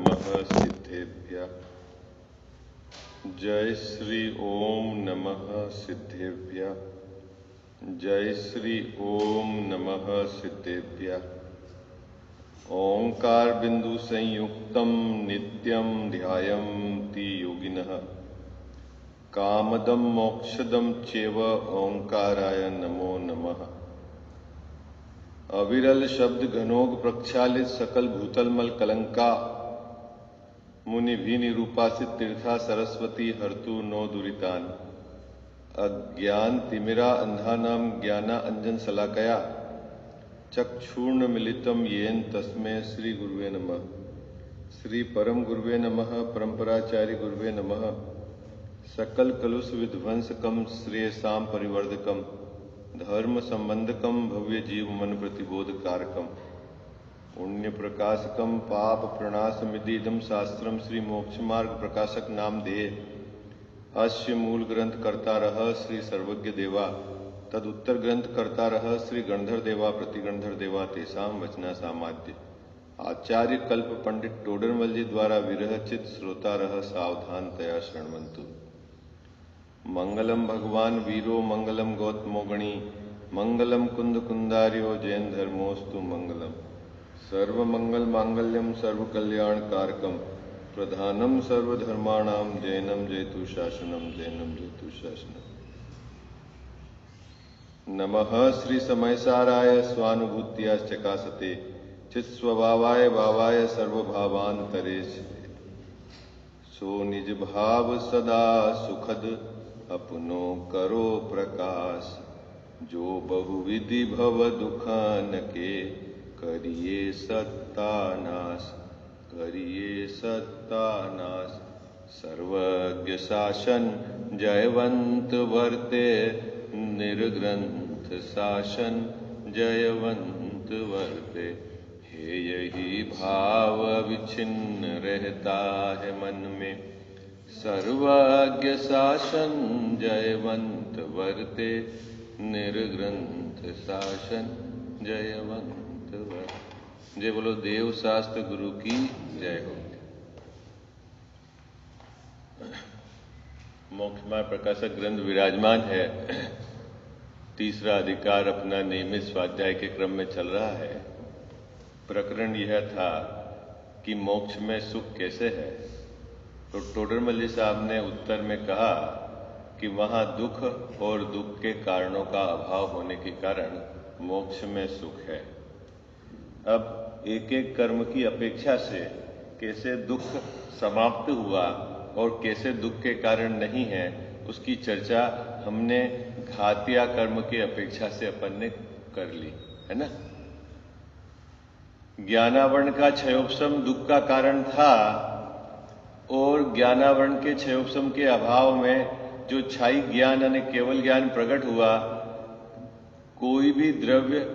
नमः सिद्धेभ्यः। जय श्री ओम नमः सिद्धेभ्यः। जय श्री ओम नमः सिद्धेभ्यः। ओंकार बिंदु संयुक्तम नित्यम ध्यायन्ति योगिनः। कामदम मोक्षदम चैव ओंकाराय नमो नमः। अविरल शब्द घनोग प्रक्षालित सकल भूतलमल कलंका मुनि भी निरूपासित तीर्था सरस्वती हर्तु नो दुरितान। अज्ञान तिमिरा अंधा नाम ज्ञाना अंजन सलाकया चक्षुर्ण मिलितम येन तस्मै श्री गुरुवे नमः। श्री परम गुरुवे नमः। परंपराचार्य गुरुवे नमः। सकल कलुष विध्वंसकम श्रेयसाम परिवर्धकम धर्म संबंधकम भव्य जीव मन प्रतिबोध कारकम पुण्य प्रकाशकम पाप प्रणाशमिदम शास्त्रम श्री मोक्ष मार्ग प्रकाशक नाम दे। अस्य मूल ग्रंथ करता रह श्री सर्वज्ञ देवा तद उत्तर ग्रंथ करता रह श्री गणधर देवा प्रतिगणधर देवा तेसाम वचना सामाद्य। आचार्य कल्प पंडित टोडरमल जी द्वारा विरहचित श्रोता रह सावधान तया शरणवंतु। मंगलम भगवान वीरो मंगलम गौतमो गणी मंगलम कुंद कुंदार्यो जैन धर्मोस्तु मंगलम। सर्व मंगल मांगल्यम सर्व कल्याण कारकम प्रधानम सर्वधर्माणाम जैनम जयतु शासनम जैनम जयतु शासनम। नमः श्री समयसाराय स्वानुभूत्या चकासते चित्स्वभावाय भावाय सर्वभावांतरे सो निज भाव सदा सुखद अपनो करो प्रकाश। जो बहुविधि भव दुखान के करिए सत्तानाश करिए सत्तानाश। सर्वज्ञ शासन जयवंत वर्ते निर्ग्रंथ शासन जयवंत वर्ते। हे यही भाव विच्छिन्न रहता है मन में सर्वज्ञ शासन जयवंत वर्ते निर्ग्रंथ शासन जयवंत वर्ते। जय बोलो देव शास्त्र गुरु की जय हो। मोक्षमार्ग प्रकाशक ग्रंथ विराजमान है। तीसरा अधिकार अपना नियमित स्वाध्याय के क्रम में चल रहा है। प्रकरण यह था कि मोक्ष में सुख कैसे है। तो टोडरमल जी साहब ने उत्तर में कहा कि वहां दुख और दुख के कारणों का अभाव होने के कारण मोक्ष में सुख है। अब एक एक कर्म की अपेक्षा से कैसे दुख समाप्त हुआ और कैसे दुख के कारण नहीं है उसकी चर्चा हमने घातिया कर्म की अपेक्षा से अपन ने कर ली है ना। ज्ञानावरण का क्षयोपशम दुख का कारण था और ज्ञानावरण के क्षयोपशम के अभाव में जो छाई ज्ञान यानी केवल ज्ञान प्रकट हुआ, कोई भी द्रव्य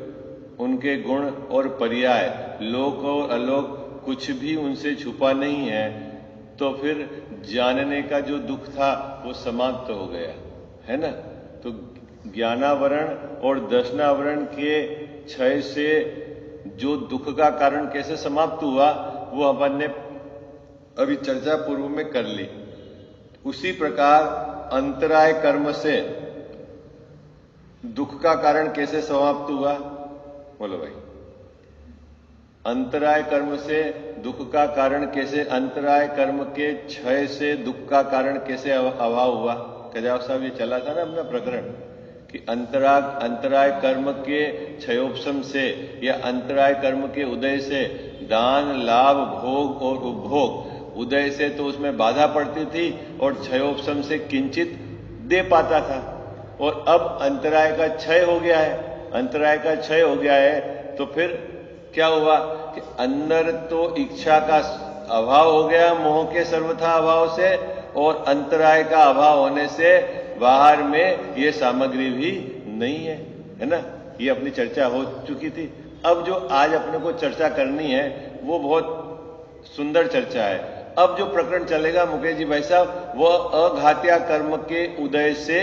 उनके गुण और पर्याय लोक और अलोक कुछ भी उनसे छुपा नहीं है, तो फिर जानने का जो दुख था वो समाप्त हो गया है ना। तो ज्ञानावरण और दर्शनावरण के क्षय से जो दुख का कारण कैसे समाप्त हुआ वो अपन ने अभी चर्चा पूर्व में कर ली। उसी प्रकार अंतराय कर्म से दुख का कारण कैसे समाप्त हुआ बोलो भाई। अंतराय कर्म से दुख का कारण कैसे, अंतराय कर्म के क्षय से दुख का कारण कैसे अभाव हुआ। कजाव साहब ये चला था ना अपना प्रकरण कि अंतराय कर्म के क्षयोपशम से या अंतराय कर्म के उदय से दान लाभ भोग और उपभोग, उदय से तो उसमें बाधा पड़ती थी और क्षयोपशम से किंचित दे पाता था। और अब अंतराय का क्षय हो गया है, अंतराय का क्षय हो गया है तो फिर क्या हुआ कि अंदर तो इच्छा का अभाव हो गया मोह के सर्वथा अभाव से, और अंतराय का अभाव होने से बाहर में ये सामग्री भी नहीं है ना। ये अपनी चर्चा हो चुकी थी। अब जो आज अपने को चर्चा करनी है वो बहुत सुंदर चर्चा है। अब जो प्रकरण चलेगा मुकेश जी भाई साहब, वो अघात्या कर्म के उदय से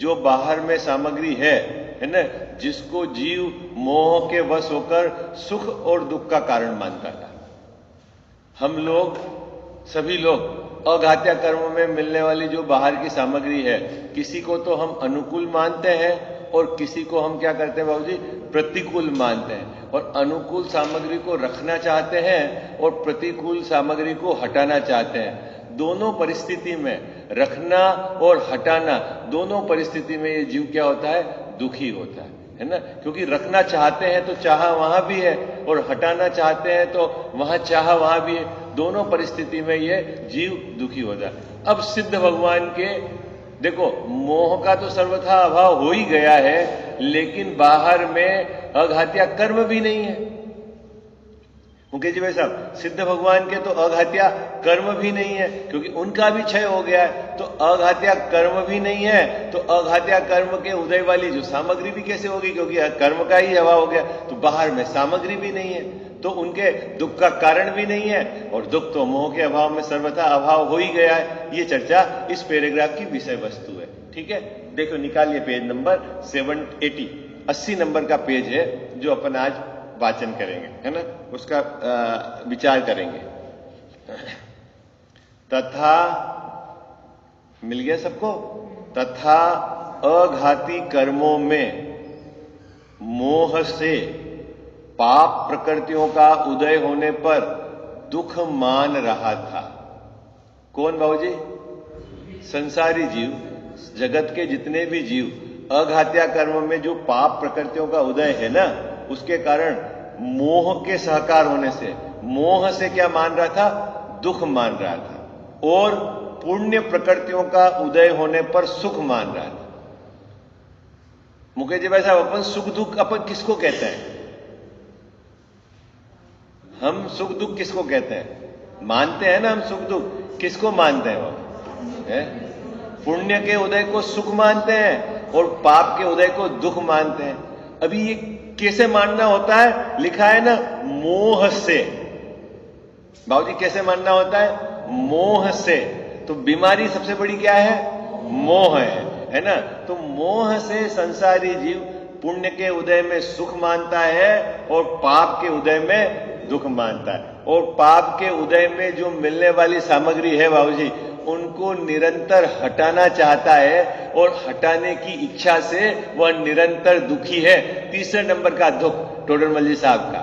जो बाहर में सामग्री है ना, जिसको जीव मोह के वश होकर सुख और दुख का कारण मानता था। हम लोग सभी लोग अघात्य कर्म में मिलने वाली जो बाहर की सामग्री है, किसी को तो हम अनुकूल मानते हैं और किसी को हम क्या करते हैं बाबूजी, प्रतिकूल मानते हैं। और अनुकूल सामग्री को रखना चाहते हैं और प्रतिकूल सामग्री को हटाना चाहते हैं। दोनों परिस्थिति में, रखना और हटाना, दोनों परिस्थिति में ये जीव क्या होता है, दुखी होता है ना। क्योंकि रखना चाहते हैं तो चाह वहां भी है और हटाना चाहते हैं तो वहां चाह वहां भी है। दोनों परिस्थिति में ये जीव दुखी होता है। अब सिद्ध भगवान के देखो, मोह का तो सर्वथा अभाव हो ही गया है, लेकिन बाहर में अघात्य कर्म भी नहीं है। मुकेश जी भाई साहब, सिद्ध भगवान के तो अघात्य कर्म भी नहीं है, क्योंकि उनका भी क्षय हो गया है। तो अघात्य कर्म भी नहीं है, तो अघात्य कर्म के उदय वाली जो सामग्री भी कैसे होगी, क्योंकि कर्म का ही अभाव हो गया। तो बाहर में सामग्री भी नहीं है, तो उनके दुख का कारण भी नहीं है, और दुख तो मोह के अभाव में सर्वथा अभाव हो ही गया है। ये चर्चा इस पैराग्राफ की विषय वस्तु है। ठीक है, देखो निकालिए पेज नंबर 80 नंबर का पेज है, जो अपन आज वाचन करेंगे, है ना, उसका विचार करेंगे। तथा, मिल गया सबको, तथा अघाती कर्मों में मोह से पाप प्रकृतियों का उदय होने पर दुख मान रहा था। कौन बाबूजी? संसारी जीव, जगत के जितने भी जीव अघात्य कर्म में जो पाप प्रकृतियों का उदय है ना, उसके कारण मोह के सहकार होने से, मोह से क्या मान रहा था, दुख मान रहा था, और पुण्य प्रकृतियों का उदय होने पर सुख मान रहा था। मुकेश जी भाई साहब, अपन सुख दुख अपन किसको कहते हैं? हम सुख दुख किसको कहते हैं? मानते हैं ना हम सुख दुख, किसको मानते हैं? वो पुण्य के उदय को सुख मानते हैं और पाप के उदय को दुख मानते हैं। अभी ये कैसे मानना होता है? लिखा है ना, मोह से। बाबूजी कैसे मानना होता है? मोह से। तो बीमारी सबसे बड़ी क्या है? मोह है ना। तो मोह से संसारी जीव पुण्य के उदय में सुख मानता है और पाप के उदय में दुख मानता है। और पाप के उदय में जो मिलने वाली सामग्री है बाबूजी, उनको निरंतर हटाना चाहता है और हटाने की इच्छा से वह निरंतर दुखी है। तीसरे नंबर का दुख टोडरमल जी साहब का,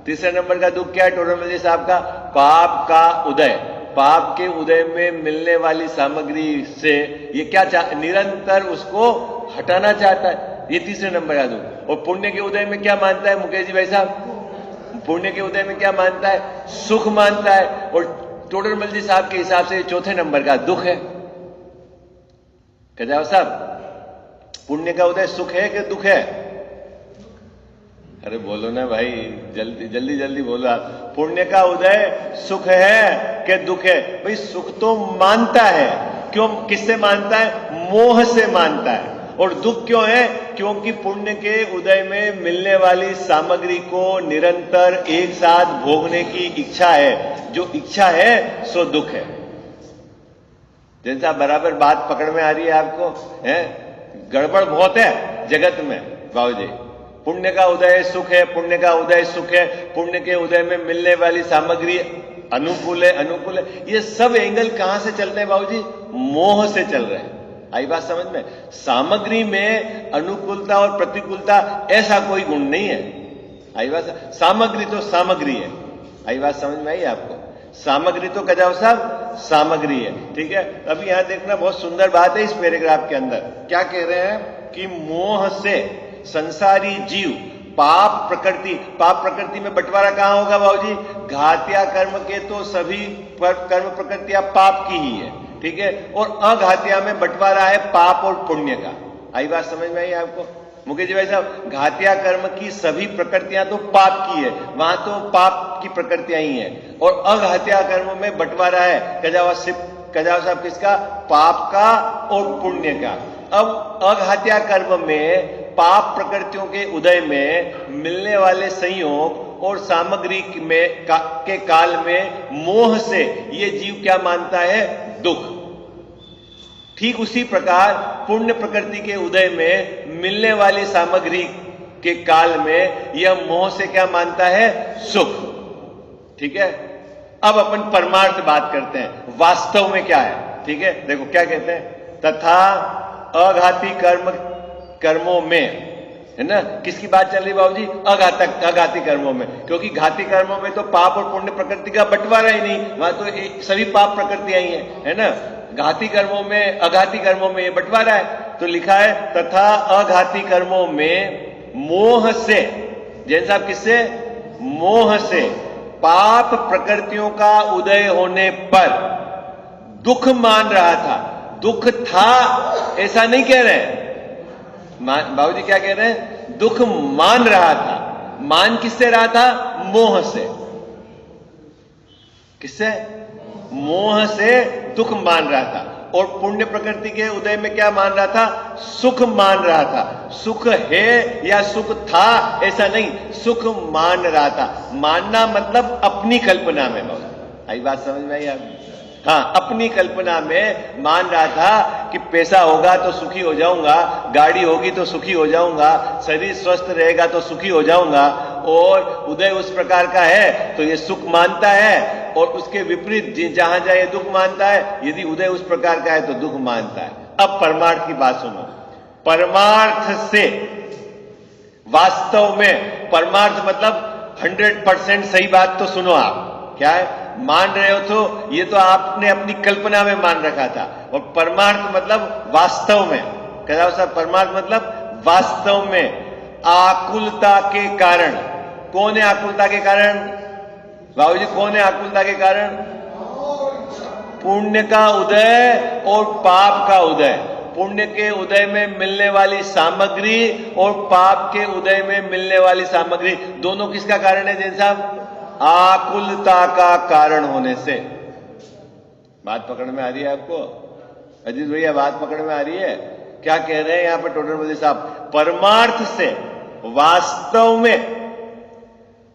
तीसरे नंबर का दुख क्या है टोडरमल जी साहब का? पाप का उदय। पाप के उदय में मिलने वाली सामग्री से ये क्या निरंतर उसको हटाना चाहता है। ये तीसरे नंबर का दुख। और पुण्य के उदय में क्या मानता है मुकेश जी भाई साहब? पुण्य के उदय में क्या मानता है? सुख मानता है। और टोडरमल जी साहब के हिसाब से चौथे नंबर का दुख है। कह साहब, पुण्य का उदय सुख है कि दुख है? अरे बोलो ना भाई, जल्दी जल्दी जल्दी बोलो आप। पुण्य का उदय सुख है कि दुख है? भाई सुख तो मानता है। क्यों? किससे मानता है? मोह से मानता है। और दुख क्यों है? क्योंकि पुण्य के उदय में मिलने वाली सामग्री को निरंतर एक साथ भोगने की इच्छा है। जो इच्छा है सो दुख है। जैसा बराबर बात पकड़ में आ रही है आपको? है गड़बड़ बहुत है जगत में बाबूजी। पुण्य का उदय सुख है, पुण्य का उदय सुख है, पुण्य के उदय में मिलने वाली सामग्री अनुकूल है, अनुकूल है। ये सब एंगल कहां से चल रहे हैं बाबूजी? मोह से चल रहे हैं। आई बात समझ में? सामग्री में अनुकूलता और प्रतिकूलता ऐसा कोई गुण नहीं है। आई बात? सामग्री तो सामग्री है। आई बात समझ में आई आपको? सामग्री तो कजाओ साहब सामग्री है। ठीक है, अभी यहां देखना, बहुत सुंदर बात है इस पैराग्राफ के अंदर। क्या कह रहे हैं कि मोह से संसारी जीव पाप प्रकृति में बंटवारा कहां होगा बाबूजी? घात्या कर्म के तो सभी कर्म प्रकृतियां पाप की ही है। ठीक है, और अघात्या में बंटवारा है पाप और पुण्य का। आई बात समझ में आई आपको मुकेश जी भाई साहब? घात्या कर्म की सभी प्रकृतियां तो पाप की है, वहां तो पाप की प्रकृतियां ही है। और अघात्या कर्म में बंटवारा है कजावा साहब किसका? पाप का और पुण्य का। अब अघात्या कर्म में पाप प्रकृतियों के उदय में मिलने वाले संयोग और सामग्री में के काल में मोह से ये जीव क्या मानता है? दुख। ठीक उसी प्रकार पुण्य प्रकृति के उदय में मिलने वाली सामग्री के काल में यह मोह से क्या मानता है? सुख। ठीक है, अब अपन परमार्थ बात करते हैं, वास्तव में क्या है। ठीक है, देखो क्या कहते हैं, तथा अघाती कर्मों में, है ना, किसकी बात चल रही बाबूजी, अघाती कर्मों में, क्योंकि घाती कर्मों में तो पाप और पुण्य प्रकृति का बंटवारा ही नहीं, वहां तो सभी पाप प्रकृतियां ही है ना। घाती कर्मों में, अघाती कर्मों में ये बंटवारा है, तो लिखा है तथा अघाती कर्मों में मोह से, जैन साहब किससे, मोह से पाप प्रकृतियों का उदय होने पर दुख मान रहा था। दुख था ऐसा नहीं कह रहे हैं बाबूजी, क्या कह रहे हैं, दुख मान रहा था। मान किससे रहा था, मोह से। किससे, मोह से दुख मान रहा था। और पुण्य प्रकृति के उदय में क्या मान रहा था, सुख मान रहा था। सुख है या सुख था ऐसा नहीं, सुख मान रहा था। मानना मतलब अपनी कल्पना में। आई बात समझ में आई आप, हाँ, अपनी कल्पना में मान रहा था कि पैसा होगा तो सुखी हो जाऊंगा, गाड़ी होगी तो सुखी हो जाऊंगा, शरीर स्वस्थ रहेगा तो सुखी हो जाऊंगा, और उदय उस प्रकार का है तो ये सुख मानता है, और उसके विपरीत जहां जाए दुख मानता है। यदि उदय उस प्रकार का है तो दुख मानता है। अब परमार्थ की बात सुनो, परमार्थ से वास्तव में, परमार्थ मतलब 100% सही बात, तो सुनो आप, क्या है, मान रहे हो तो ये तो आपने अपनी कल्पना में मान रखा था, और परमार्थ मतलब वास्तव में। कह रहा साहब, परमार्थ मतलब वास्तव में आकुलता के कारण। कौन है आकुलता के कारण बाबूजी, कौन है आकुलता के कारण, पुण्य का उदय और पाप का उदय। पुण्य के उदय में मिलने वाली सामग्री और पाप के उदय में मिलने वाली सामग्री, दोनों किसका कारण है जैन साहब, आकुलता का कारण होने से। बात पकड़ में आ रही है आपको अजीत भैया, बात पकड़ में आ रही है। क्या कह रहे हैं यहां पर टोडर मोदी साहब, परमार्थ से वास्तव में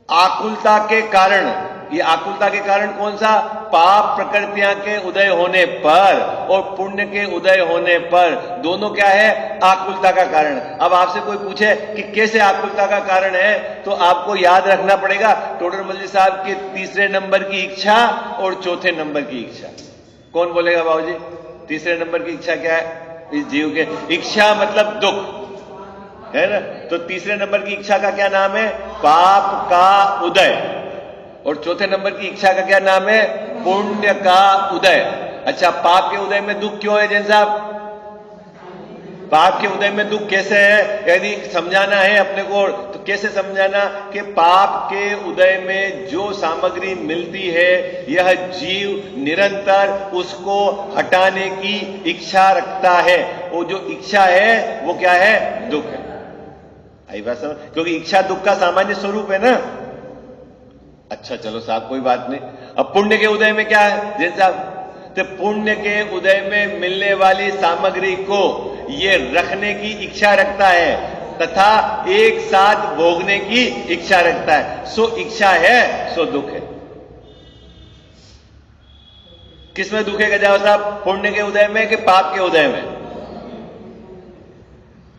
आकुलता के कारण। ये आकुलता के कारण कौन सा, पाप प्रकृतियां के उदय होने पर और पुण्य के उदय होने पर, दोनों क्या है, आकुलता का कारण। अब आपसे कोई पूछे कि कैसे आकुलता का कारण है, तो आपको याद रखना पड़ेगा टोडर मल्ली साहब के 3 नंबर की इच्छा और 4 नंबर की इच्छा। कौन बोलेगा बाबूजी, 3 नंबर की इच्छा क्या है, इस जीव के, इच्छा मतलब दुख है ना। तो 3 नंबर की इच्छा का क्या नाम है, पाप का उदय, और 4 नंबर की इच्छा का क्या नाम है, पुण्य का उदय। अच्छा, पाप के उदय में दुख क्यों है जैन साहब, पाप के उदय में दुख कैसे है, यदि समझाना है अपने को तो कैसे समझाना, कि पाप के उदय में जो सामग्री मिलती है, यह जीव निरंतर उसको हटाने की इच्छा रखता है। वो जो इच्छा है वो क्या है, दुख है। आई बात समझ, क्योंकि इच्छा दुख का सामान्य स्वरूप है ना। अच्छा चलो साहब, कोई बात नहीं। अब पुण्य के उदय में क्या है जैन साहब, तो पुण्य के उदय में मिलने वाली सामग्री को ये रखने की इच्छा रखता है तथा एक साथ भोगने की इच्छा रखता है। सो इच्छा है सो दुख है। किसमें दुख है गजाओ साहब, पुण्य के उदय में कि पाप के उदय में?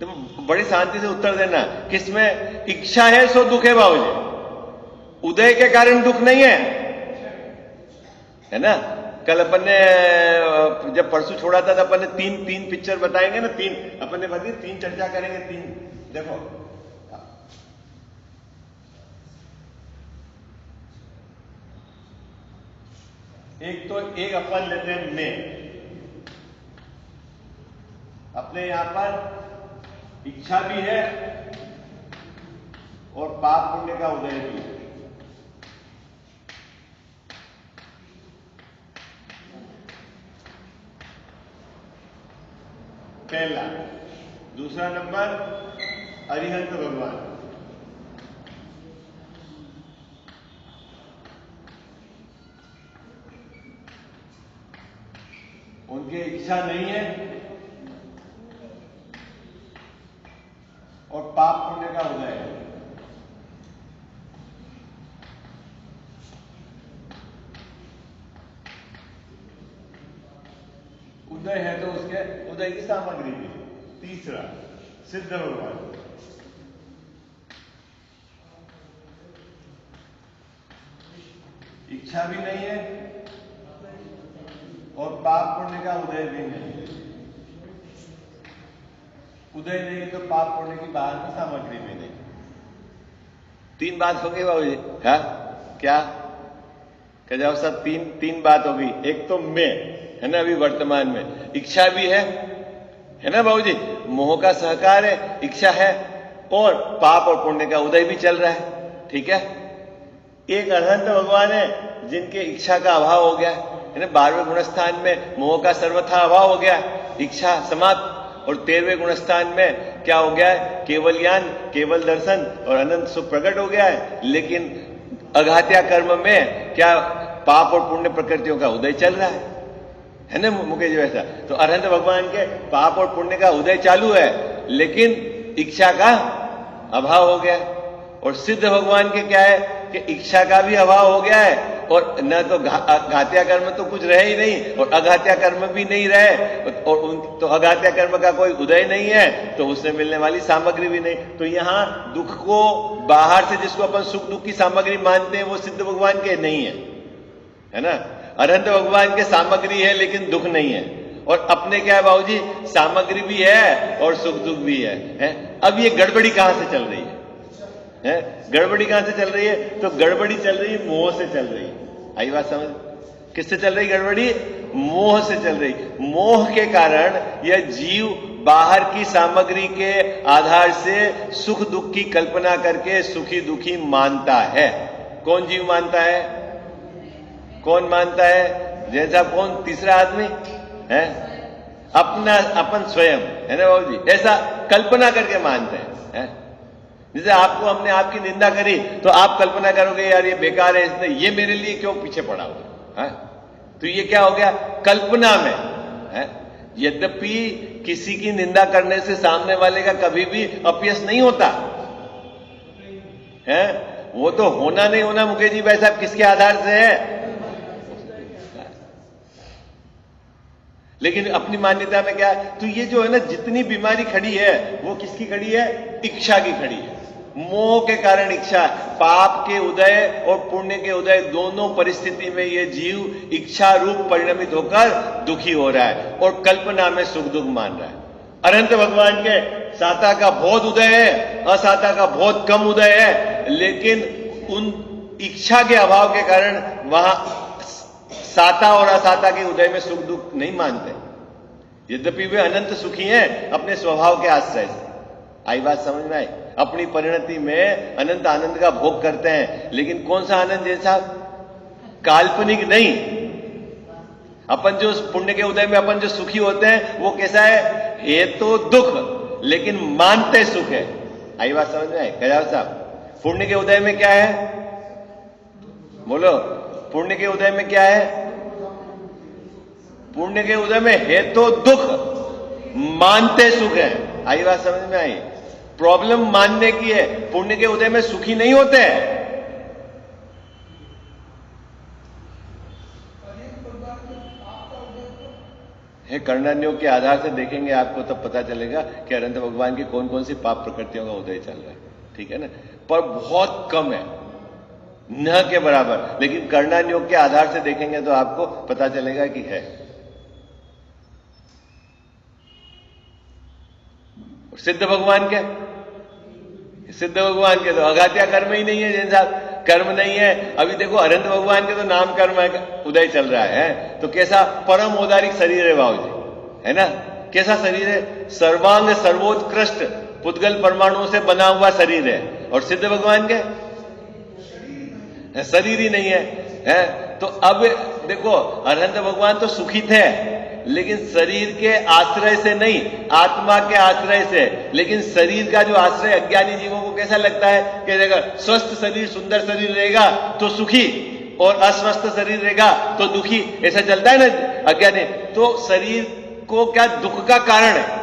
तो बड़ी शांति से उत्तर देना, किसमें इच्छा है सो दुख है बाबूजी, उदय के कारण दुख नहीं है ना। कल अपन ने जब परसों छोड़ा था तो अपन ने तीन पिक्चर बताएंगे ना, अपन ने बताई 3 चर्चा करेंगे। 3 देखो, एक अपन लेते हैं में, अपने यहां पर इच्छा भी है और पाप पुण्य का उदय भी है। पहला। दूसरा नंबर अरिहंत भगवान, उनकी इच्छा नहीं है और पाप पुण्य का उदय है। उदय है तो उसके उदय की सामग्री भी। तीसरा सिद्ध भगवान, इच्छा भी नहीं है और पाप पुण्य का उदय भी नहीं। उदय नहीं तो पाप पुण्य की बाहर की सामग्री भी नहीं। तीन बात हो गई बाबू जी। हाँ क्या कजाव साहब, तीन बात हो गई। एक तो मैं है ना, अभी वर्तमान में इच्छा भी है ना बाबू जी, मोह का सहकार है, इच्छा है, और पाप और पुण्य का उदय भी चल रहा है। ठीक है। एक अनंत भगवान है जिनके इच्छा का अभाव हो गया है ना। 12वें गुणस्थान में मोह का सर्वथा अभाव हो गया, इच्छा समाप्त। और 13वें गुणस्थान में क्या हो गया है, केवल ज्ञान, केवल दर्शन और अनंत सुख प्रकट हो गया है। लेकिन अघात्या कर्म में क्या पाप और पुण्य प्रकृतियों का उदय चल रहा है ना मुकेश जी। वैसा तो अरहंत भगवान के पाप और पुण्य का उदय चालू है, लेकिन इच्छा का अभाव हो गया है। और सिद्ध भगवान के क्या है कि इच्छा का भी अभाव हो गया है, और न तो घात्या कर्म तो कुछ रहे ही नहीं, और अघात्या कर्म भी नहीं रहे, और तो अघात्या कर्म का कोई उदय नहीं है, तो उससे मिलने वाली सामग्री भी नहीं। तो यहां दुख को बाहर से जिसको अपन सुख दुख की सामग्री मानते हैं वो सिद्ध भगवान के नहीं है ना। अरहंत भगवान के सामग्री है लेकिन दुख नहीं है। और अपने क्या है बाबूजी, सामग्री भी है और सुख दुख भी है? अब ये गड़बड़ी कहां से चल रही है? गड़बड़ी कहां से चल रही है? तो गड़बड़ी चल रही है मोह से चल रही है। आई बात समझ? किससे चल रही गड़बड़ी? मोह से चल रही। मोह के कारण यह जीव बाहर की सामग्री के आधार से सुख दुख की कल्पना करके सुखी दुखी मानता है। कौन जीव मानता है? कौन मानता है? जैसा कौन? तीसरा आदमी है, अपना अपन स्वयं, है ना बाबू जी। ऐसा कल्पना करके मानते हैं। जैसे आपको हमने आपकी निंदा करी तो आप कल्पना करोगे यार ये बेकार है, इसने ये मेरे लिए क्यों पीछे पड़ा हुआ है? तो ये क्या हो गया? कल्पना में है। यद्यपि किसी की निंदा करने से सामने वाले का कभी भी अपयश नहीं होता है, वो तो होना नहीं होना मुकेश जी भाई साहब किसके आधार से है? लेकिन अपनी मान्यता में क्या है? तो ये जो है ना, जितनी बीमारी खड़ी है वो किसकी खड़ी है? इच्छा की खड़ी है। मोह के कारण इच्छा, पाप के उदय और पुण्य के उदय दोनों परिस्थिति में ये जीव इच्छा रूप परिणमित होकर दुखी हो रहा है और कल्पना में सुख दुख मान रहा है। अनंत भगवान के साता का बहुत उदय है, असाता का बहुत कम उदय है, लेकिन उन इच्छा के अभाव के कारण वहां साता और असाता के उदय में सुख दुख नहीं मानते, यद्यपि वे अनंत सुखी हैं अपने स्वभाव के आश्रय से। आई बात समझ में आई? अपनी परिणति में अनंत आनंद का भोग करते हैं, लेकिन कौन सा आनंद जैसा? काल्पनिक नहीं। अपन जो पुण्य के उदय में अपन जो सुखी होते हैं वो कैसा है? ये तो दुख लेकिन मानते सुख है। आई बात समझ में आई? कजाव साहब, पुण्य के उदय में क्या है? बोलो, पुण्य के उदय में क्या है? पुण्य के उदय में है तो दुख, मानते सुख है। आई बात समझ में आई? प्रॉब्लम मानने की है, पुण्य के उदय में सुखी नहीं होते हैं। कर्णान्यों के आधार से देखेंगे आपको तब पता चलेगा कि अनंत भगवान की कौन कौन सी पाप प्रकृतियों का उदय चल रहा है। ठीक है ना? पर बहुत कम है, न के बराबर। लेकिन कर्णान्योग के आधार से देखेंगे तो आपको पता चलेगा कि है। सिद्ध भगवान के, सिद्ध भगवान के तो अघात्या कर्म ही नहीं है जैन साहब, कर्म नहीं है। अभी देखो अनंत भगवान के तो नाम कर्म उदय चल रहा है, तो कैसा परम औदारिक शरीर है बाबू जी, है ना? कैसा शरीर है? सर्वांग सर्वोत्कृष्ट पुद्गल परमाणुओं से बना हुआ शरीर है। और सिद्ध भगवान के शरीर ही नहीं है। तो अब देखो, अनंत भगवान तो सुखी थे लेकिन शरीर के आश्रय से नहीं, आत्मा के आश्रय से। लेकिन शरीर का जो आश्रय अज्ञानी जीवों को कैसा लगता है कि अगर स्वस्थ शरीर सुंदर शरीर रहेगा तो सुखी, और अस्वस्थ शरीर रहेगा तो दुखी। ऐसा चलता है ना अज्ञानी। तो शरीर को क्या दुख का कारण है?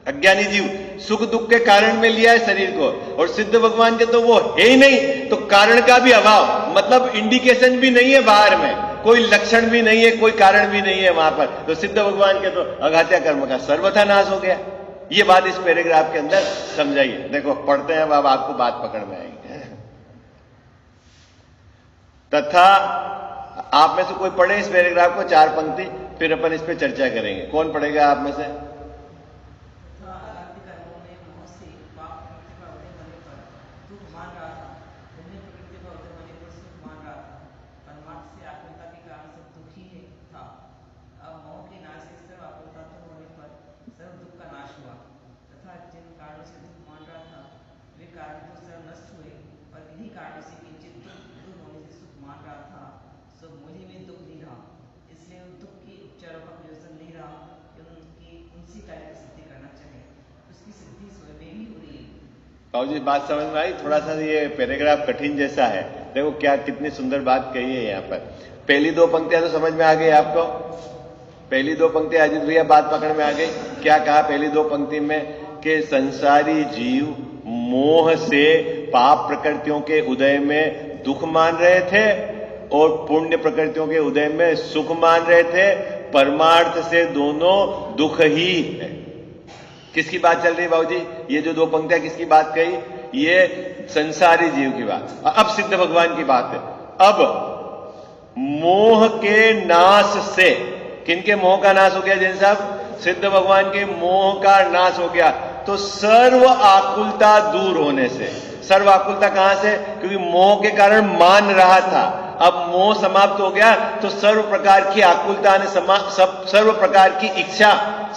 अज्ञानी जीव सुख दुख के कारण में लिया है शरीर को, और सिद्ध भगवान के तो वो है ही नहीं, तो कारण का भी अभाव, मतलब इंडिकेशन भी नहीं है बाहर में, कोई लक्षण भी नहीं है, कोई कारण भी नहीं है वहां पर। तो सिद्ध भगवान के तो अघात्या कर्म का सर्वथा नाश हो गया। ये बात इस पैराग्राफ के अंदर समझाइए। देखो पढ़ते हैं अब आपको बात पकड़ में आएगी। तथा आप में से कोई पढ़े इस पैराग्राफ को, 4 पंक्ति, फिर अपन इस पे चर्चा करेंगे। कौन पढ़ेगा आप में से? बाबूजी बात समझ में आई? थोड़ा सा ये पैराग्राफ कठिन जैसा है। देखो क्या कितनी सुंदर बात कही है यहाँ पर। पहली 2 पंक्तियां तो समझ में आ गई आपको? पहली 2 पंक्तियां अजीत भैया बात पकड़ में आ गई? क्या कहा पहली 2 पंक्ति में? कि संसारी जीव मोह से पाप प्रकृतियों के उदय में दुख मान रहे थे और पुण्य प्रकृतियों के उदय में सुख मान रहे थे। परमार्थ से दोनों दुख ही है। किसकी बात चल रही है बाबूजी? ये जो 2 पंक्तियां किसकी बात कही? ये संसारी जीव की बात। अब सिद्ध भगवान की बात है। अब मोह के नाश से, किनके मोह का नाश हो गया जैन साहब? सिद्ध भगवान के मोह का नाश हो गया। तो सर्व आकुलता दूर होने से, सर्व आकुलता कहां से? क्योंकि मोह के कारण मान रहा था, अब मोह समाप्त हो गया तो सर्व प्रकार की आकुलता ने सर्व प्रकार की इच्छा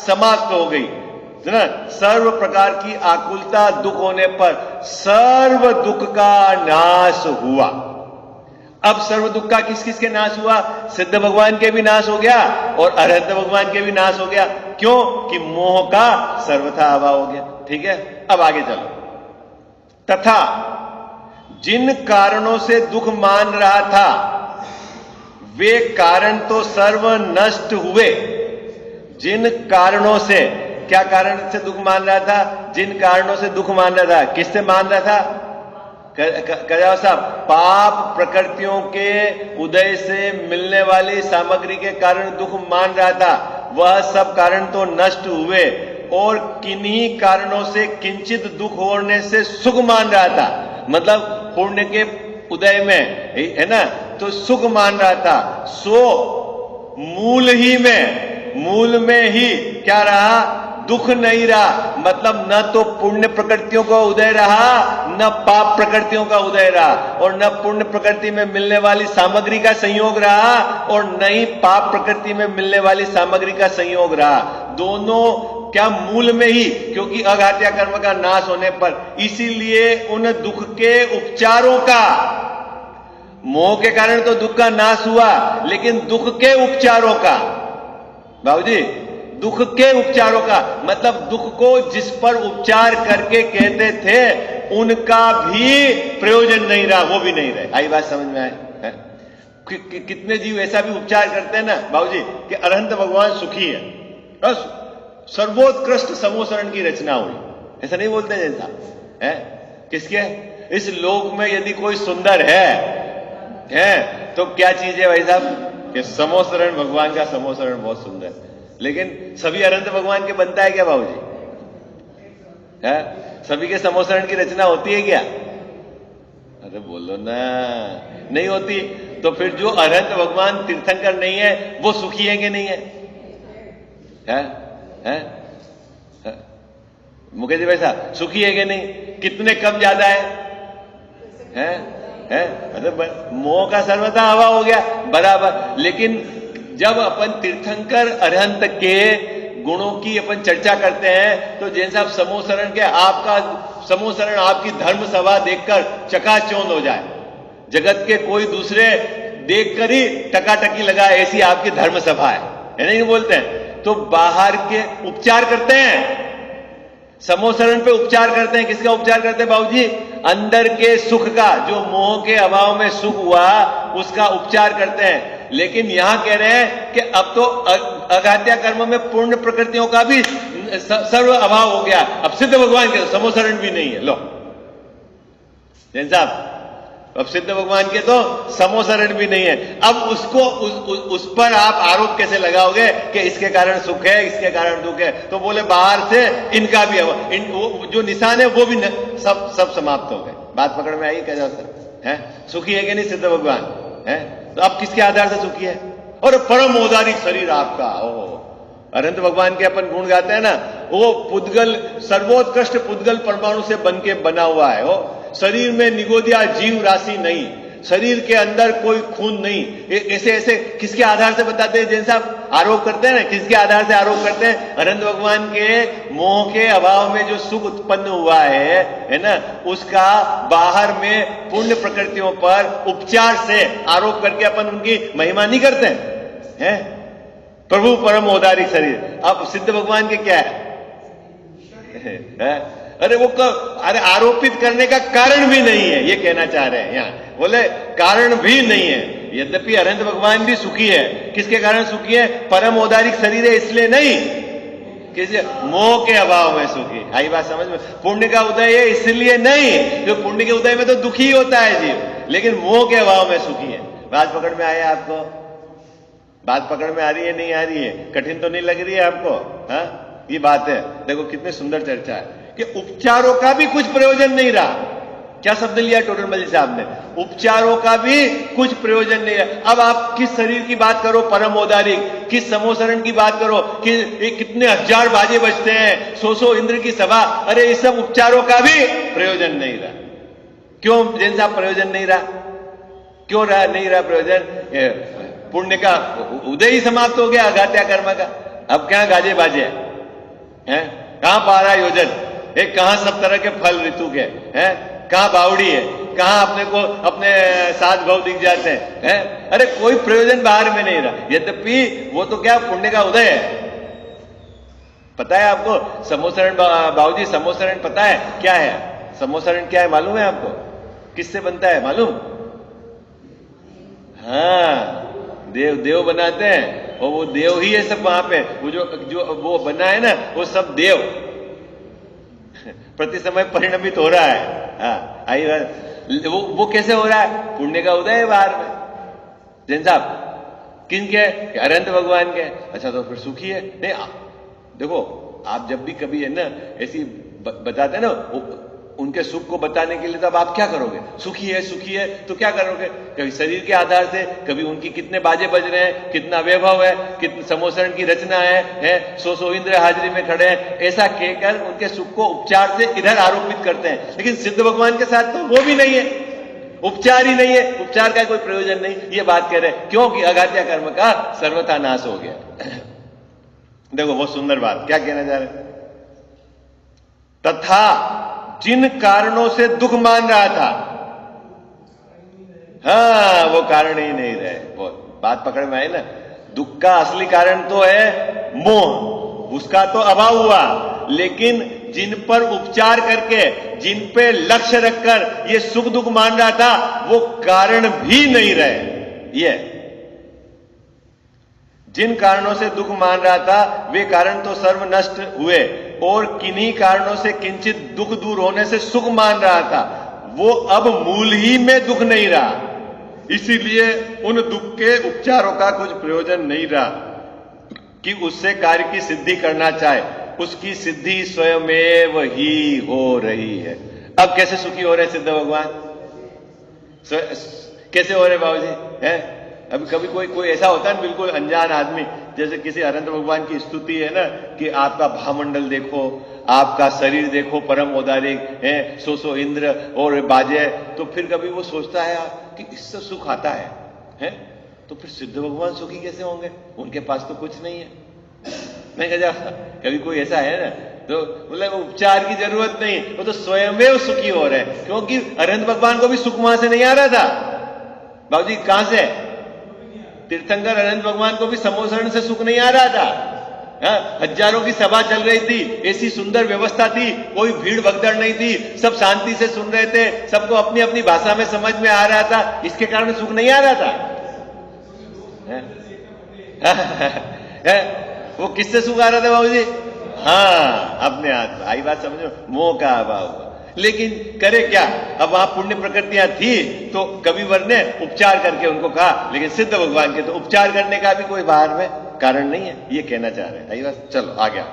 समाप्त हो गई ना। सर्व प्रकार की आकुलता दुख होने पर सर्व दुख का नाश हुआ। अब सर्व दुख का किस किस के नाश हुआ? सिद्ध भगवान के भी नाश हो गया और अरहत भगवान के भी नाश हो गया। क्यों? कि मोह का सर्वथा अभाव हो गया। ठीक है, अब आगे चलो। तथा जिन कारणों से दुख मान रहा था वे कारण तो सर्व नष्ट हुए। जिन कारणों से, क्या कारण से दुख मान रहा था? जिन कारणों से दुख मान रहा था, किससे मान रहा था? कजाव साहब, पाप प्रकृतियों के उदय से मिलने वाली सामग्री के कारण दुख मान रहा था, वह सब कारण तो नष्ट हुए और किन्हीं कारणों से किंचित दुख होने से सुख मान रहा था। मतलब पुण्य के उदय में है ना, तो सुख मान रहा था। सो मूल में ही क्या रहा? दुख नहीं रहा। मतलब न तो पुण्य प्रकृतियों का उदय रहा, न पाप प्रकृतियों का उदय रहा, और न पुण्य प्रकृति में मिलने वाली सामग्री का संयोग रहा और न ही पाप प्रकृति में मिलने वाली सामग्री का संयोग रहा। दोनों क्या मूल में ही, क्योंकि अघात्या कर्म का नाश होने पर, इसीलिए उन दुख के उपचारों का, मोह के कारण तो दुख का नाश हुआ, लेकिन दुख के उपचारों का, बाबूजी दुख के उपचारों का मतलब दुख को जिस पर उपचार करके कहते थे उनका भी प्रयोजन नहीं रहा, वो भी नहीं रहे। आई बात समझ में आए? कितने जीव ऐसा भी उपचार करते हैं ना बाबूजी कि अरहंत भगवान सुखी है, बस सर्वोत्कृष्ट समोसरण की रचना हुई, ऐसा नहीं बोलते जैसा है? किसके? इस लोक में यदि कोई सुंदर है तो क्या चीज है भाई साहब? कि समोसरण, भगवान का समोसरण बहुत सुंदर है। लेकिन सभी अरहंत भगवान के बनता है क्या बाबूजी? है? सभी के समोसरण की रचना होती है क्या? अरे बोलो ना, नहीं होती। तो फिर जो अरहंत भगवान तीर्थंकर नहीं है वो सुखी है कि नहीं है? मुकेश जी भाई साहब, सुखी है कि नहीं? कितने कम ज्यादा है? अरे मोह का सर्वथा हवा हो गया बराबर। लेकिन जब अपन तीर्थंकर अरहंत के गुणों की अपन चर्चा करते हैं तो जैन साहब समोसरण के, आपका समोसरण आपकी धर्म सभा देखकर चकाचौंध हो जाए, जगत के कोई दूसरे देखकर ही टकाटकी लगाए, ऐसी आपकी धर्म सभा है नहीं बोलते हैं? तो बाहर के उपचार करते हैं, समोसरण पे उपचार करते हैं। किसका उपचार करते हैं बाबूजी? अंदर के सुख का, जो मोह के अभाव में सुख हुआ उसका उपचार करते हैं। लेकिन यहां कह रहे हैं कि अब तो अघात्या कर्म में पूर्ण प्रकृतियों का भी सर्व अभाव हो गया, अब सिद्ध भगवान के समोसरण भी नहीं है। लो जैन साहब, अब सिद्ध भगवान के तो समोसरण भी नहीं है। अब उसको उस पर आप आरोप कैसे लगाओगे कि इसके कारण सुख है, इसके कारण दुख है? तो बोले बाहर से इनका भी जो निशान है वो भी सब समाप्त हो गए। बात पकड़ में आई? क्या जाता है? सुखी है कि नहीं सिद्ध भगवान? है? तो अब किसके आधार से सुखी है? और परम औदारिक शरीर आपका। ओह, अनंत भगवान के अपन गुण गाते हैं ना, वो पुद्गल, सर्वोत्कृष्ट पुद्गल परमाणु से बन के बना हुआ है। वो शरीर में निगोदिया जीव राशि नहीं, शरीर के अंदर कोई खून नहीं। ऐसे ऐसे किसके आधार से बताते हैं? जैन साहब आरोप करते हैं ना, किसके आधार से आरोप करते हैं? अनंत भगवान के मोह के अभाव में जो सुख उत्पन्न हुआ है ना, उसका बाहर में पुण्य प्रकृतियों पर उपचार से आरोप करके अपन उनकी महिमा नहीं करते हैं? प्रभु परम औदारिक शरीर। अब सिद्ध भगवान के क्या है? अरे वो अरे आरोपित करने का कारण भी नहीं है, ये कहना चाह रहे हैं यहां। बोले कारण भी नहीं है। यद्यपि अनंत भगवान भी सुखी है। किसके कारण सुखी है? परम औदारिक शरीर है इसलिए नहीं, किसी मोह के अभाव में सुखी। आई बात समझ में? पुण्य का उदय है इसलिए नहीं, जो पुण्य के उदय में तो दुखी होता है जीव, लेकिन मोह के अभाव में सुखी है। बात पकड़ में आया आपको? बात पकड़ में आ रही है? नहीं आ रही है? कठिन तो नहीं लग रही है आपको? हाँ, ये बात है। देखो कितनी सुंदर चर्चा है कि उपचारों का भी कुछ प्रयोजन नहीं रहा। क्या शब्द लिया टोडरमल जी साहब ने? उपचारों का भी कुछ प्रयोजन नहीं है। अब आप किस शरीर की बात करो परम औदारिक, किस समोसरण की बात करो कि कितने हजार बाजे बजते हैं, 100 इंद्र की सभा, अरे इस सब उपचारों का भी प्रयोजन नहीं रहा। क्यों जैन साहब प्रयोजन नहीं रहा? क्यों रहा नहीं रहा प्रयोजन? पुण्य का उदय ही समाप्त हो गया, अघात्या कर्म का। अब क्या गाजे बाजे हैं? कहां पारा योजन? एक कहां सब तरह के फल ऋतु के हैं? कहां बावड़ी है? कहां अपने को अपने साथ भाव दिख जाते हैं? अरे कोई प्रयोजन बाहर में नहीं रहा। यद्यपि वो तो क्या पुण्य का उदय है। पता है आपको समोसरण? बाबूजी समोसरण पता है क्या है? समोसरण क्या है मालूम है आपको? किससे बनता है मालूम? हाँ, देव बनाते हैं, और वो देव ही है सब वहां पे। वो जो वो बना है ना, वो सब देव प्रति समय परिणमित हो रहा है। हाँ, आई बात। वो कैसे हो रहा है? पुण्य का उदय है बाहर में। जैन साहब किन के? अनंत भगवान के। अच्छा, तो फिर सुखी है? नहीं, देखो आप जब भी कभी है ना ऐसी बताते हैं ना उनके सुख को बताने के लिए, तब आप क्या करोगे? सुखी है तो क्या करोगे? कभी शरीर के आधार से, कभी उनकी कितने बाजे बज रहे हैं, कितना वैभव है, कितने समोसरण की रचना है 100 इंद्र हाजिरी में खड़े हैं, ऐसा कहकर उनके सुख को उपचार से इधर आरोपित करते हैं। लेकिन सिद्ध भगवान के साथ तो वो भी नहीं है, उपचार ही नहीं है, उपचार का कोई प्रयोजन नहीं, ये बात कह रहे हैं। क्योंकि अघात्या कर्म का सर्वथा नाश हो गया। देखो बहुत सुंदर बात क्या कहना चाह रहे? तथा जिन कारणों से दुख मान रहा था, हाँ वो कारण ही नहीं रहे। वो बात पकड़ में आई ना? दुख का असली कारण तो है मोह, उसका तो अभाव हुआ, लेकिन जिन पर उपचार करके, जिन पे लक्ष्य रखकर ये सुख दुख मान रहा था, वो कारण भी नहीं रहे। ये जिन कारणों से दुख मान रहा था वे कारण तो सर्व नष्ट हुए, और किन्हीं कारणों से किंचित दुख दूर होने से सुख मान रहा था, वो अब मूल ही में दुख नहीं रहा। इसीलिए उन दुख के उपचारों का कुछ प्रयोजन नहीं रहा कि उससे कार्य की सिद्धि करना चाहे, उसकी सिद्धि स्वयमेव ही हो रही है। अब कैसे सुखी हो रहे सिद्ध भगवान? कैसे हो रहे बाबूजी? है अभी कभी कोई ऐसा होता है बिल्कुल अनजान आदमी, जैसे किसी अनंत भगवान की स्तुति है ना कि आपका भावमंडल देखो, आपका शरीर देखो, परम औदारिक है, 100 इंद्र और बाजे, तो फिर कभी वो सोचता है कि इससे सुख आता है? तो फिर सिद्ध भगवान सुखी कैसे होंगे? उनके पास तो कुछ नहीं है। नहीं कहा कभी कोई ऐसा है ना, तो मतलब उपचार की जरूरत नहीं, वो तो स्वयं सुखी हो रहे हैं। क्योंकि अनंत भगवान को भी सुख वहां से नहीं आ रहा था बाबूजी। कहां से? तीर्थंकर अनंत भगवान को भी समोसरण से सुख नहीं आ रहा था। हजारों की सभा चल रही थी, ऐसी सुंदर व्यवस्था थी, कोई भीड़ भगदड़ नहीं थी, सब शांति से सुन रहे थे, सबको अपनी अपनी भाषा में समझ में आ रहा था, इसके कारण सुख नहीं आ रहा था। वो किससे सुख आ रहा था बाबूजी? हाँ, अपने हाथ में। आई बात समझो, मोह का अभाव हुआ। लेकिन करे क्या? अब वहां पुण्य प्रकृतियां थी तो कविवर ने उपचार करके उनको कहा, लेकिन सिद्ध भगवान के तो उपचार करने का भी कोई बाहर में कारण नहीं है, ये कहना चाह रहे हैं। आई बात, चलो आ गया।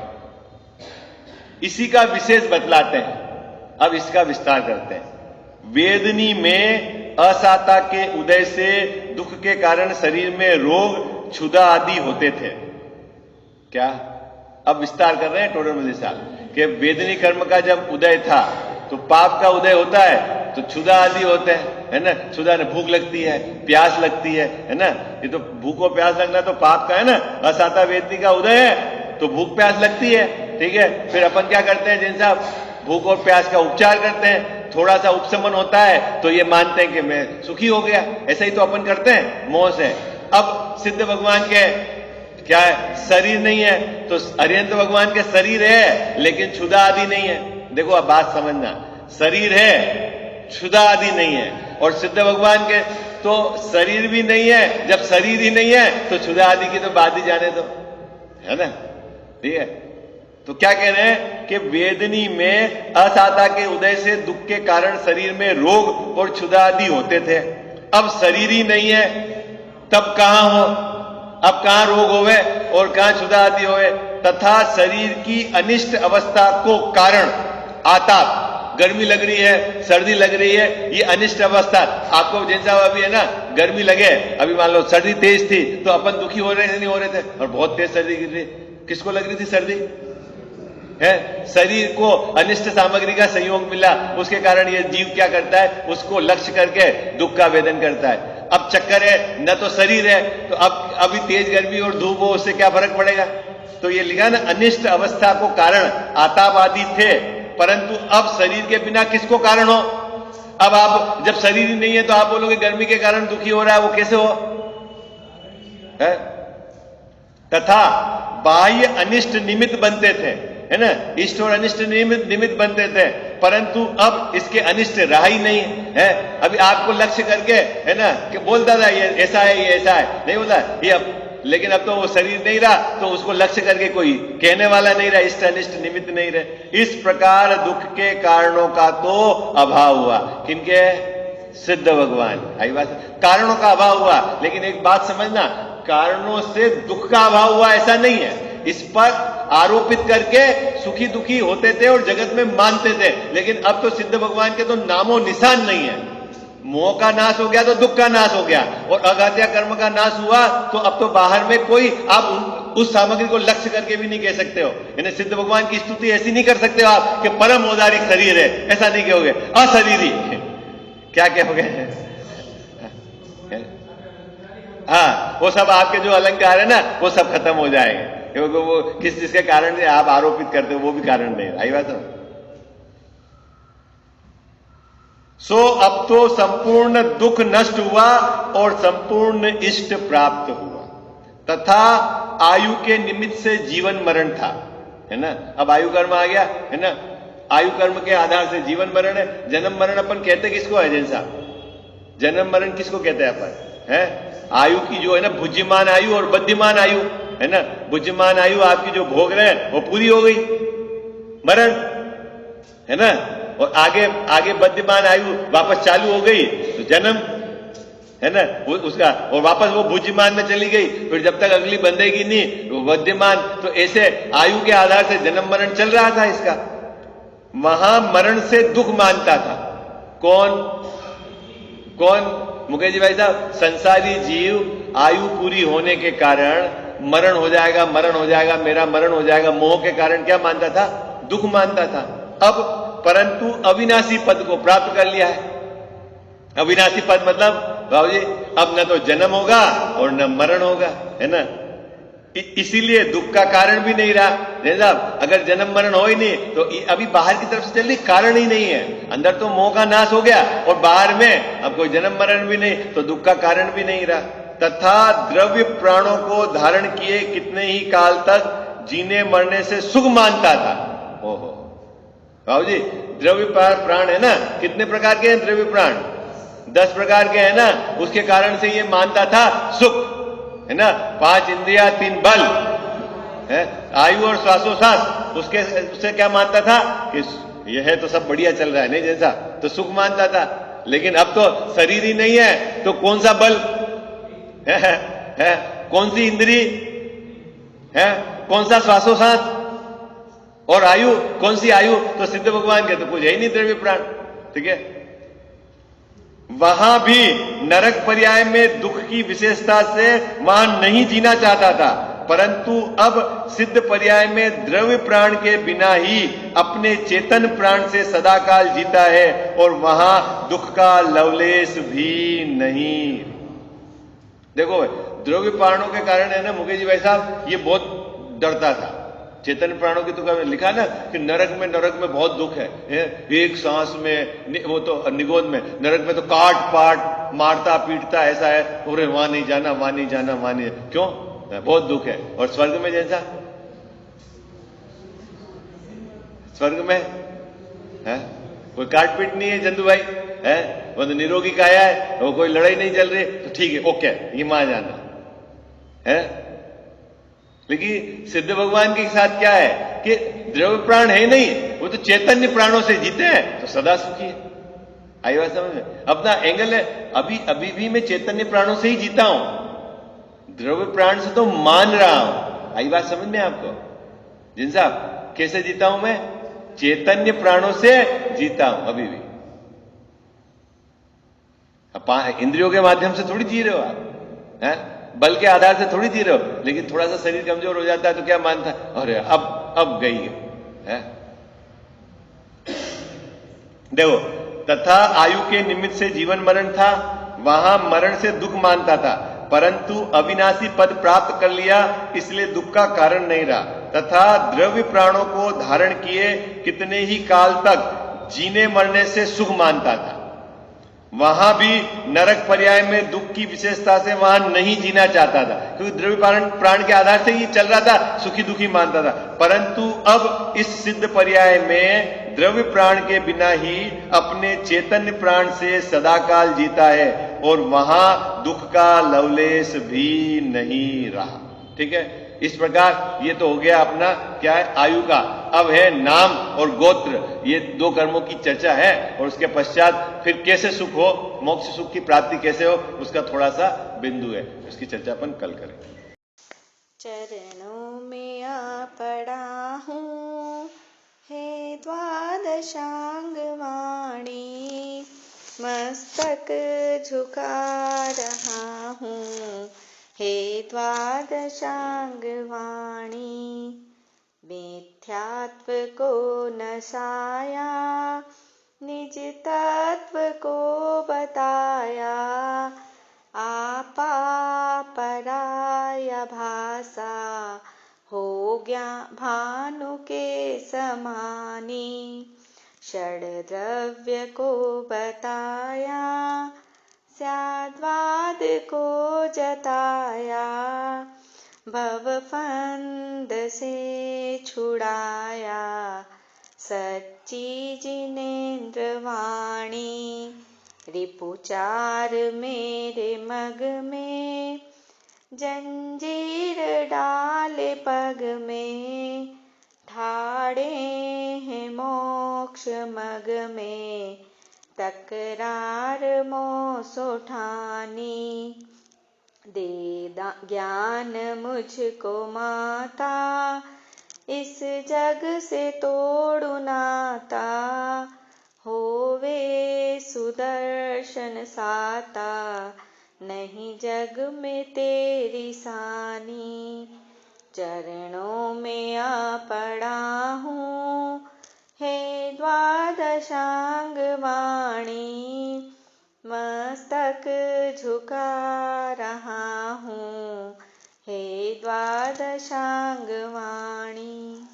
इसी का विशेष बतलाते हैं, अब इसका विस्तार करते हैं। वेदनी में असाता के उदय से दुख के कारण शरीर में रोग, क्षुधा आदि होते थे। क्या? अब विस्तार कर रहे हैं टोडर मल्लिक साहब कि वेदनी कर्म का जब उदय था तो पाप का उदय होता है तो क्षुधा आदि होते हैं, है ना। क्षुधा ने भूख लगती है, प्यास लगती है ना। ये तो भूख और प्यास लगना तो पाप का है ना। असाता वेदनी का उदय है तो भूख प्यास लगती है, ठीक है। फिर अपन क्या करते हैं जैन साहब, भूख और प्यास का उपचार करते हैं। थोड़ा सा उपशमन होता है तो ये मानते हैं कि मैं सुखी हो गया। ऐसा ही तो अपन करते हैं मोह से। अब सिद्ध भगवान के क्या है, शरीर नहीं है, तो अरिहंत भगवान के शरीर है लेकिन क्षुधा आदि नहीं है। देखो अब बात समझना, शरीर है, क्षुधा आदि नहीं है। और सिद्ध भगवान के तो शरीर भी नहीं है। जब शरीर ही नहीं है तो क्षुधा आदि की तो बात ही जाने दो, है ना, ठीक है। तो क्या कह रहे हैं कि वेदनी में असाता के उदय से दुख के कारण शरीर में रोग और क्षुधा आदि होते थे। अब शरीर ही नहीं है तब कहां हो, अब कहां रोग होवे और कहां क्षुधा आदि होवे। तथा शरीर की अनिष्ट अवस्था को कारण आताप, गर्मी लग रही है, सर्दी लग रही है, ये अनिष्ट अवस्था। आपको जैसा अभी है ना गर्मी लगे, अभी मान लो सर्दी तेज थी तो अपन दुखी हो रहे थे नहीं हो रहे थे, और बहुत तेज सर्दी गिर रही, किसको लग रही थी सर्दी है? शरीर को अनिष्ट सामग्री का संयोग मिला, उसके कारण ये जीव क्या करता है, उसको लक्ष्य करके दुख का वेदन करता है। अब चक्कर है न तो शरीर है, तो अब अभी तेज गर्मी और धूप हो उससे क्या फर्क पड़ेगा। तो ये लिखा ना अनिष्ट अवस्था को कारण आताप आदि थे, परंतु अब शरीर के बिना किसको कारण हो। अब आप जब शरीर ही नहीं है तो आप बोलोगे गर्मी के कारण दुखी हो रहा है, वो कैसे हो है? तथा बाह्य अनिष्ट निमित्त बनते थे, है ना, इष्ट और अनिष्ट निमित्त बनते थे, परंतु अब इसके अनिष्ट रहा ही नहीं है। अभी आपको लक्ष्य करके, है ना, कि बोलता था ये ऐसा है, ये ऐसा है, नहीं बोलता ये अब, लेकिन अब तो वो शरीर नहीं रहा तो उसको लक्ष्य करके कोई कहने वाला नहीं रहा, इष्ट अनिष्ट निमित्त नहीं रहे। इस प्रकार दुख के कारणों का तो अभाव हुआ। किनके? सिद्ध भगवान। आई बात, कारणों का अभाव हुआ। लेकिन एक बात समझना, कारणों से दुख का अभाव हुआ ऐसा नहीं है। इस पर आरोपित करके सुखी दुखी होते थे और जगत में मानते थे, लेकिन अब तो सिद्ध भगवान के तो नामो निशान नहीं है। मोह का नाश हो गया तो दुख का नाश हो गया, और अघात्या कर्म का नाश हुआ तो अब तो बाहर में कोई आप उस सामग्री को लक्ष्य करके भी नहीं कह सकते हो। यानी सिद्ध भगवान की स्तुति ऐसी नहीं कर सकते हो आप कि परम औदारिक शरीर है, ऐसा नहीं कहोगे। अशरीरी क्या कहोगे? हाँ, वो सब आपके जो अलंकार है ना वो सब खत्म हो जाएंगे, क्योंकि वो किस चीज के कारण से आप आरोपित करते हो वो भी कारण नहीं। आई बात है। सो अब तो संपूर्ण दुख नष्ट हुआ और संपूर्ण इष्ट प्राप्त हुआ, तथा आयु के निमित्त से जीवन मरण था, है ना। अब आयु कर्म आ गया, है ना। आयु कर्म के आधार से जीवन मरण है। जन्म मरण अपन कहते किसको है जैसा? जन्म मरण किसको कहते हैं अपन? है आयु की जो है ना भुज्यमान आयु और बद्धिमान आयु, है ना। भुज्यमान आयु आपकी जो भोग रहे हैं वो पूरी हो गई, मरण, है ना। और आगे आगे बद्धिमान आयु वापस चालू हो गई तो जन्म, है ना, वो उसका, और वापस वो भुज्यमान में चली गई, फिर जब तक अगली बंधेगी नहीं वो बद्धिमान। तो ऐसे आयु के आधार से जन्म मरण चल रहा था इसका। महामरण से दुख मानता था कौन? मुकेश जी भाई साहब, संसारी जीव आयु पूरी होने के कारण मरण हो जाएगा, मरण हो जाएगा, मेरा मरण हो जाएगा, मोह के कारण क्या मानता था? दुख मानता था। अब परंतु अविनाशी पद को प्राप्त कर लिया है। अविनाशी पद मतलब बाबू जी अब न तो जन्म होगा और न मरण होगा, है ना। इसीलिए दुख का कारण भी नहीं रहा। साहब अगर जन्म मरण हो ही नहीं तो अभी बाहर की तरफ से चल रही, कारण ही नहीं है। अंदर तो मोह का नाश हो गया और बाहर में अब कोई जन्म मरण भी नहीं, तो दुख का कारण भी नहीं रहा। तथा द्रव्य प्राणों को धारण किए कितने ही काल तक जीने मरने से सुख मानता था। ओहो बाबू जी, द्रव्य प्राण है ना, कितने प्रकार के हैं द्रव्य प्राण? 10 प्रकार के हैं ना। उसके कारण से ये मानता था सुख, है ना। 5 इंद्रिया 3 बल है, आयु और श्वासोश्वास, उससे क्या मानता था कि यह है तो सब बढ़िया चल रहा है, नहीं जैसा, तो सुख मानता था। लेकिन अब तो शरीर ही नहीं है तो कौन सा बल है, कौन सी इंद्री है, कौन सा श्वासोश्वास और आयु, कौन सी आयु? तो सिद्ध भगवान के तो कुछ है ही नहीं द्रव्य प्राण, ठीक है। वहां भी नरक पर्याय में दुख की विशेषता से वहां नहीं जीना चाहता था, परंतु अब सिद्ध पर्याय में द्रव्य प्राण के बिना ही अपने चेतन प्राण से सदाकाल जीता है और वहां दुख का लवलेश भी नहीं। देखो द्रव्य प्राणों के कारण है ना मुकेश जी भाई साहब, ये बहुत डरता था। चेतन प्राणों की तो लिखा ना कि नरक में बहुत दुख है, एक सांस में, वो तो निगोद में, नरक में तो काट पाट मारता पीटता ऐसा है, अरे वहां नहीं जाना, वहां नहीं जाना, वहां नहीं, क्यों, बहुत दुख है। और स्वर्ग में जैसा, स्वर्ग में है कोई काट पीट नहीं है चंदू भाई, है वो तो निरोगी काया है, वो कोई लड़ाई नहीं चल रही, तो ठीक है ओके ये वहां जाना है। लेकिन सिद्ध भगवान के साथ क्या है कि द्रव्य प्राण है नहीं, वो तो चैतन्य प्राणों से जीते हैं, तो सदा सुखी है। आई बात समझ में? अपना एंगल है, अभी भी मैं चैतन्य प्राणों से ही जीता हूं, द्रव्य प्राण से तो मान रहा हूं। आई बात समझ में आपको जिन साहब? कैसे जीता हूं मैं? चैतन्य प्राणों से जीता हूं अभी भी। इंद्रियों के माध्यम से थोड़ी जी रहे हो आप, है बल के आधार से थोड़ी जी रहे हो। लेकिन थोड़ा सा शरीर कमजोर हो जाता है तो क्या मानता है, अरे अब गई है। देखो, तथा आयु के निमित्त से जीवन मरण था, वहां मरण से दुख मानता था, परंतु अविनाशी पद प्राप्त कर लिया इसलिए दुख का कारण नहीं रहा। तथा द्रव्य प्राणों को धारण किए कितने ही काल तक जीने मरने से सुख मानता था। वहां भी नरक पर्याय में दुख की विशेषता से वहां नहीं जीना चाहता था, क्योंकि द्रव्य प्राण के आधार से ही चल रहा था, सुखी दुखी मानता था। परंतु अब इस सिद्ध पर्याय में द्रव्य प्राण के बिना ही अपने चैतन्य प्राण से सदाकाल जीता है और वहां दुख का लवलेश भी नहीं रहा। ठीक है, इस प्रकार ये तो हो गया अपना क्या है, आयु का। अब है नाम और गोत्र, ये दो कर्मों की चर्चा है, और उसके पश्चात फिर कैसे सुख हो, मोक्ष सुख की प्राप्ति कैसे हो, उसका थोड़ा सा बिंदु है, उसकी चर्चा अपन कल करेंगे। चरणों में आ पड़ा हूँ हे द्वादशांग वाणी, मस्तक झुका रहा हूँ हे द्वादशांग वाणी। मिथ्यात्व को नसाया, निज तत्व को बताया, आपा पराया भासा हो गया भानु के समानी। षड द्रव्य को बताया, स्याद्वाद को जताया, भवफंद से छुड़ाया, सच्ची जिनेन्द्र वाणी। रिपुचार मेरे मग में, जंजीर डाले पग में, ठाड़े हैं मोक्ष मग में, तकरार मोसो ठानी। दे ज्ञान मुझको माता, इस जग से तोड़ू नाता, होवे सुदर्शन साता, नहीं जग में तेरी सानी। चरणों में आ पड़ा हूँ हे द्वादशांग वाणी, मस्तक झुका रहा हूँ हे द्वादशांग वाणी।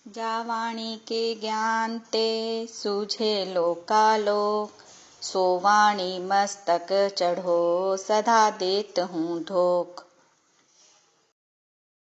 जावाणी के ज्ञान ते सूझे लोकालोक, सो वाणी मस्तक चढ़ो सदा देत हूँ ढोक।